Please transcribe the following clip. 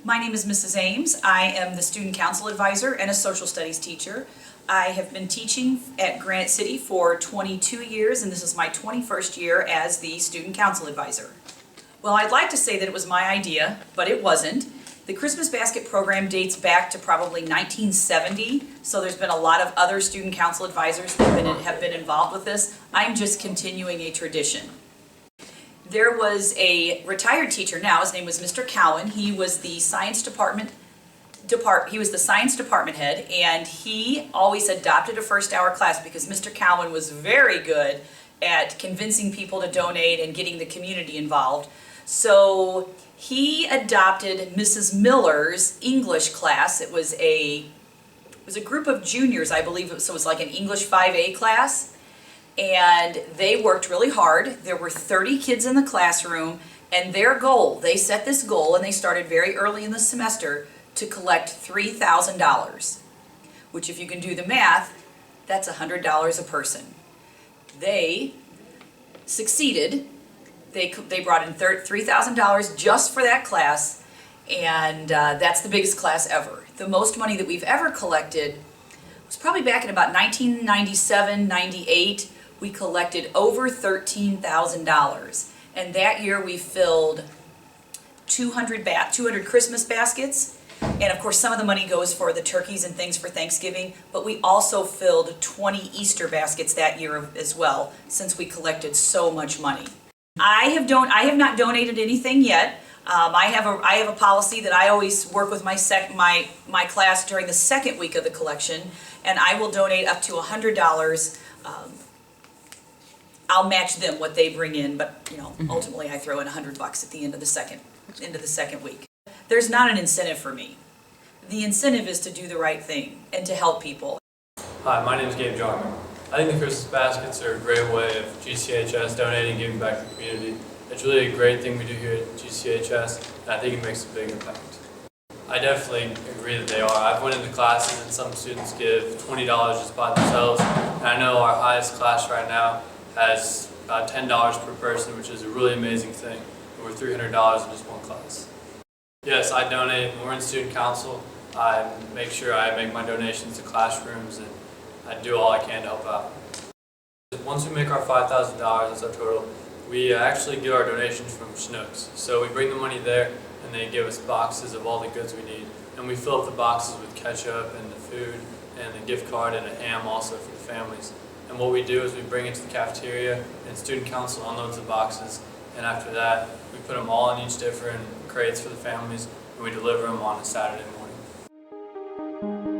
My name is Mrs. Ames. I am the student council advisor and a social studies teacher. I have been teaching at Granite City for 22 years, and this is my 21st year as the student council advisor. Well, I'd like to say that it was my idea, but it wasn't. The Christmas Basket program dates back to probably 1970, so there's been a lot of other student council advisors that have been involved with this. I'm just continuing a tradition. There was a retired teacher now, his name was Mr. Cowan. He was the science department head, and he always adopted a first hour class because Mr. Cowan was very good at convincing people to donate and getting the community involved. So he adopted Mrs. Miller's English class. It was a group of juniors, I believe, so it was like an English 5A class. And they worked really hard. There were 30 kids in the classroom, and their goal, they set this goal, and they started very early in the semester to collect $3,000, which if you can do the math, that's $100 a person. They succeeded. They brought in $3,000 just for that class, and that's the biggest class ever. The most money that we've ever collected was probably back in about 1997, 98. We collected over $13,000, and that year we filled 200 Christmas baskets, and of course some of the money goes for the turkeys and things for Thanksgiving, but we also filled 20 Easter baskets that year as well, since we collected so much money. I have not donated anything yet. I have a policy that I always work with my class during the second week of the collection, and I will donate up to $100. I'll match them what they bring in, but ultimately I throw in $100 at the end of the second week. There's not an incentive for me. The incentive is to do the right thing and to help people. Hi, my name is Gabe Jarman. I think the Christmas baskets are a great way of GCHS donating and giving back to the community. It's really a great thing we do here at GCHS, and I think it makes a big impact. I definitely agree that they are. I've went into classes and some students give $20 just by themselves, and I know our highest class right now has about $10 per person, which is a really amazing thing. Over $300 in just one class. Yes, I donate. When we're in student council, I make sure I make my donations to classrooms, and I do all I can to help out. Once we make our $5,000 as our total, we actually get our donations from Schnucks. So we bring the money there, and they give us boxes of all the goods we need. And we fill up the boxes with ketchup and the food and the gift card and a ham also for the families. And what we do is we bring it to the cafeteria, and student council unloads the boxes, and after that we put them all in each different crates for the families, and we deliver them on a Saturday morning.